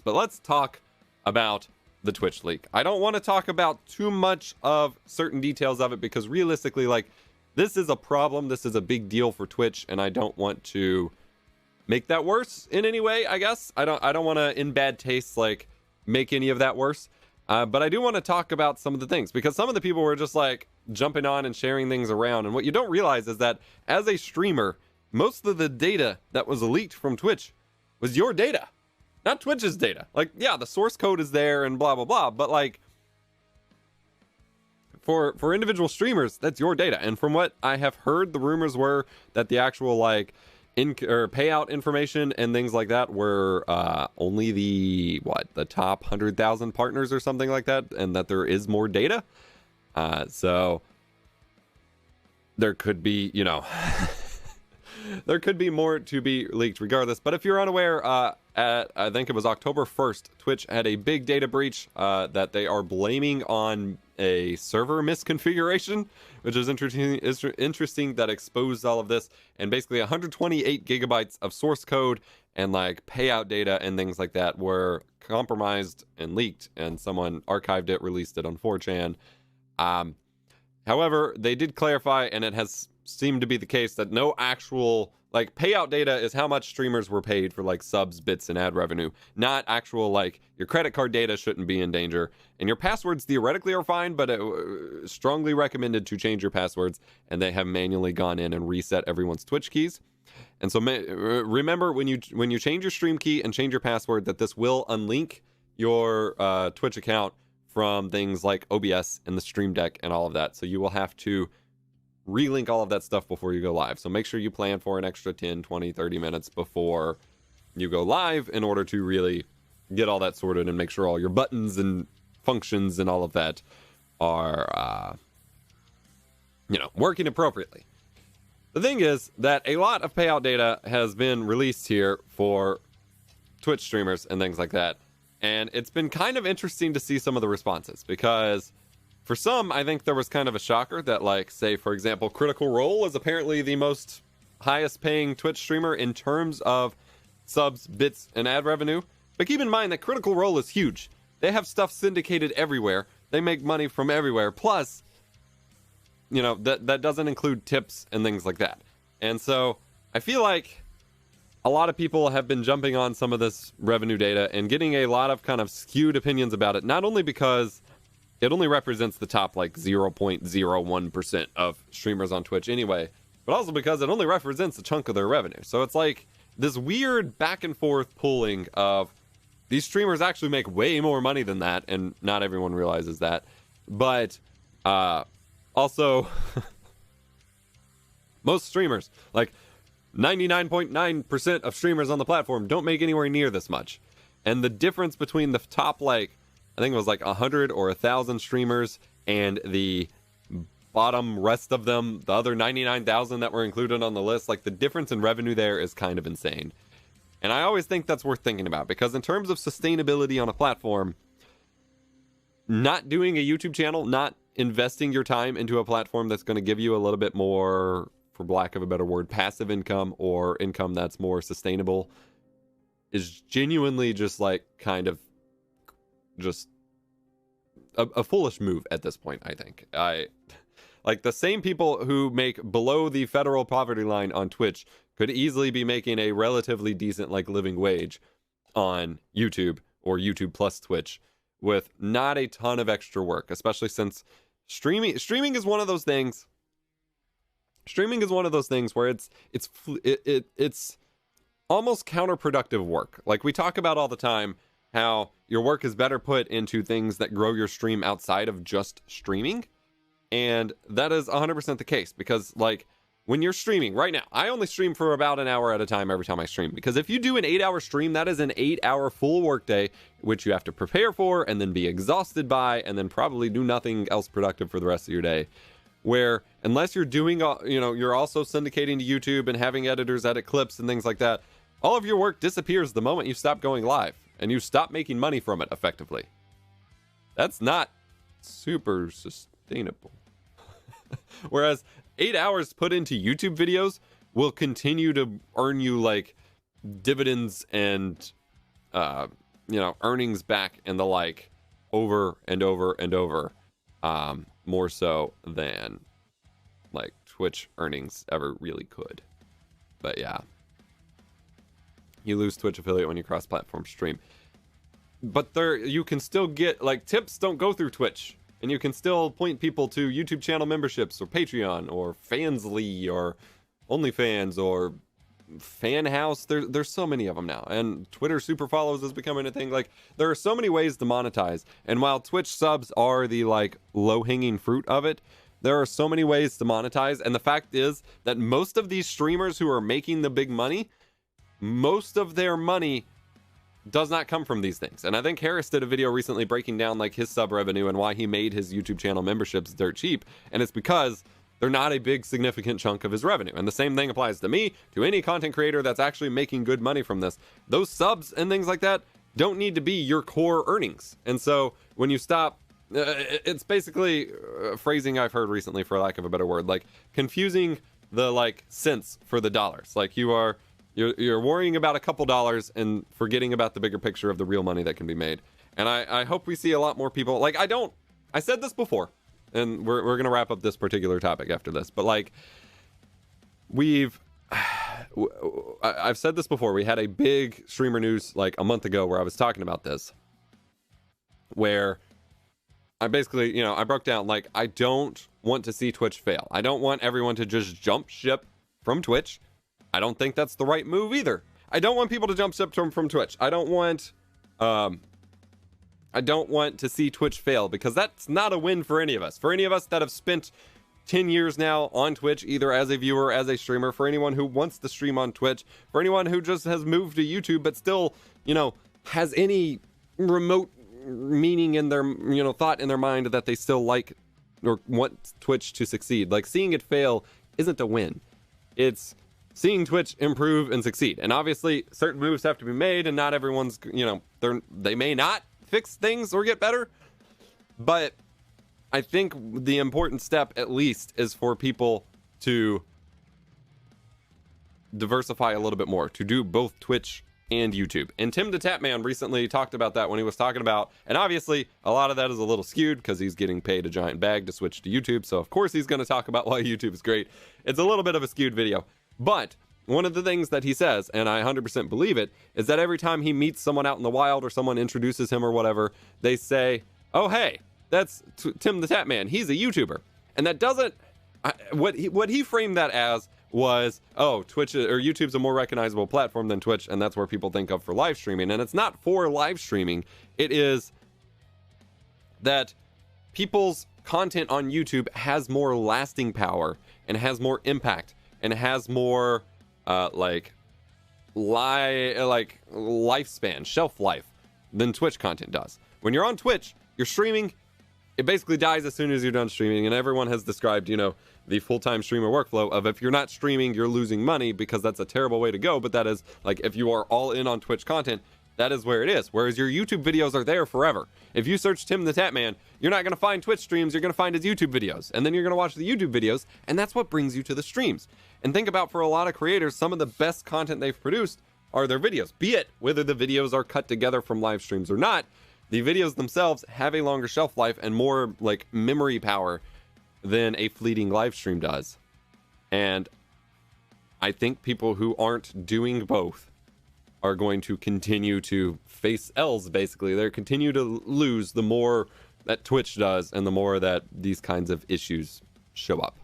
But let's talk about the Twitch leak. I don't want to talk about too much of certain details of it because realistically, like, this is a problem. This is a big deal for Twitch, and I don't want to make that worse in any way, I guess. I don't want to, in bad taste, like, make any of that worse. But I do want to talk about some of the things because some of the people were just like jumping on and sharing things around. And what you don't realize is that as a streamer, most of the data that was leaked from Twitch was your data, not Twitch's data. Like, yeah, the source code is there and blah, blah, blah. But like, for individual streamers, that's your data. And from what I have heard, the rumors were that the actual like payout information and things like that were only the top 100,000 partners or something like that, and that there is more data. So there could be, you know, there could be more to be leaked regardless. But if you're unaware, I think it was October 1st, Twitch had a big data breach that they are blaming on a server misconfiguration, which is interesting that exposed all of this. And basically 128 gigabytes of source code and like payout data and things like that were compromised and leaked, and someone archived it, released it on 4chan. However, they did clarify, and it has seemed to be the case, that no actual like payout data is how much streamers were paid for like subs, bits, and ad revenue, not actual like your credit card data shouldn't be in danger. And your passwords theoretically are fine, but it strongly recommended to change your passwords, and they have manually gone in and reset everyone's Twitch keys. And so remember when you change your stream key and change your password, that this will unlink your Twitch account from things like OBS and the Stream Deck and all of that. So you will have to relink all of that stuff before you go live. So make sure you plan for an extra 10, 20, 30 minutes before you go live in order to really get all that sorted and make sure all your buttons and functions and all of that are, working appropriately. The thing is that a lot of payout data has been released here for Twitch streamers and things like that. And it's been kind of interesting to see some of the responses, because for some, I think there was kind of a shocker that, like, say, for example, Critical Role is apparently the most highest paying Twitch streamer in terms of subs, bits, and ad revenue. But keep in mind that Critical Role is huge. They have stuff syndicated everywhere. They make money from everywhere. Plus, you know, that doesn't include tips and things like that. And so I feel like a lot of people have been jumping on some of this revenue data and getting a lot of kind of skewed opinions about it, not only because it only represents the top like 0.01% of streamers on Twitch anyway, but also because it only represents a chunk of their revenue. So it's like this weird back and forth pulling of these streamers actually make way more money than that, and not everyone realizes that. But also, most streamers, like 99.9% of streamers on the platform, don't make anywhere near this much. And the difference between the top, like, I think it was like 100 or 1,000 streamers and the bottom rest of them, the other 99,000 that were included on the list, like the difference in revenue there is kind of insane. And I always think that's worth thinking about, because in terms of sustainability on a platform, not doing a YouTube channel, not investing your time into a platform that's going to give you a little bit more, for lack of a better word, passive income, or income that's more sustainable, is genuinely just like kind of just a foolish move at this point. I think like the same people who make below the federal poverty line on Twitch could easily be making a relatively decent like living wage on YouTube or YouTube plus Twitch with not a ton of extra work, especially since streaming is one of those things. Streaming is one of those things where it's almost counterproductive work. Like we talk about all the time, how your work is better put into things that grow your stream outside of just streaming. And that is 100% the case, because like when you're streaming right now, I only stream for about an hour at a time every time I stream, because if you do an 8-hour stream, that is an 8-hour full workday, which you have to prepare for and then be exhausted by, and then probably do nothing else productive for the rest of your day. Where unless you're doing, you're also syndicating to YouTube and having editors edit clips and things like that, all of your work disappears the moment you stop going live and you stop making money from it effectively. That's not super sustainable. Whereas 8 hours put into YouTube videos will continue to earn you like dividends and earnings back and the like over and over and over, more so than like Twitch earnings ever really could. But yeah, you lose Twitch affiliate when you cross-platform stream, but you can still get like tips don't go through Twitch, and you can still point people to YouTube channel memberships or Patreon or Fansly or OnlyFans or Fan House. There's so many of them now, and Twitter super follows is becoming a thing. Like, there are so many ways to monetize, and while Twitch subs are the like low-hanging fruit of it, there are so many ways to monetize. And the fact is that most of these streamers who are making the big money, most of their money does not come from these things. And I think Harris did a video recently breaking down like his sub revenue and why he made his YouTube channel memberships dirt cheap, and it's because they're not a big significant chunk of his revenue. And the same thing applies to me, to any content creator that's actually making good money from this. Those subs and things like that don't need to be your core earnings. And so when you stop, it's basically phrasing I've heard recently, for lack of a better word, like confusing the like cents for the dollars. Like you're worrying about a couple dollars and forgetting about the bigger picture of the real money that can be made. And I hope we see a lot more people. Like, I said this before, and we're gonna wrap up this particular topic after this, but like I've said this before. We had a big streamer news like a month ago where I was talking about this, where I basically, I broke down, like, I don't want to see Twitch fail. I don't want everyone to just jump ship from Twitch. I don't think that's the right move either. I don't want people to jump ship from Twitch. I don't want to see Twitch fail, because that's not a win for any of us. For any of us that have spent 10 years now on Twitch, either as a viewer, as a streamer, for anyone who wants to stream on Twitch, for anyone who just has moved to YouTube but still, has any remote meaning in their, thought in their mind that they still like or want Twitch to succeed. Like, seeing it fail isn't a win. It's seeing Twitch improve and succeed. And obviously certain moves have to be made, and not everyone's, they may not fix things or get better, but I think the important step, at least, is for people to diversify a little bit more, to do both Twitch and YouTube. And Tim the Tapman recently talked about that when he was talking about, and obviously a lot of that is a little skewed because he's getting paid a giant bag to switch to YouTube, so of course he's going to talk about why YouTube is great. It's a little bit of a skewed video, but one of the things that he says, and I 100% believe it, is that every time he meets someone out in the wild or someone introduces him or whatever, they say, oh hey, that's Tim the Tapman, he's a YouTuber. And that doesn't, what he framed that as was, oh, Twitch or YouTube's a more recognizable platform than Twitch, and that's where people think of for live streaming. And it's not for live streaming. It is that people's content on YouTube has more lasting power and has more impact and has more lifespan, shelf life, than Twitch content does. When you're on Twitch, you're streaming, it basically dies as soon as you're done streaming, and everyone has described, the full-time streamer workflow of, if you're not streaming, you're losing money, because that's a terrible way to go. But that is, like, if you are all in on Twitch content, that is where it is. Whereas your YouTube videos are there forever. If you search Tim the Tapman, you're not going to find Twitch streams, you're going to find his YouTube videos. And then you're going to watch the YouTube videos, and that's what brings you to the streams. And think about, for a lot of creators, some of the best content they've produced are their videos. Be it whether the videos are cut together from live streams or not, the videos themselves have a longer shelf life and more, like, memory power than a fleeting live stream does. And I think people who aren't doing both are going to continue to face L's, basically. They're continue to lose the more that Twitch does and the more that these kinds of issues show up.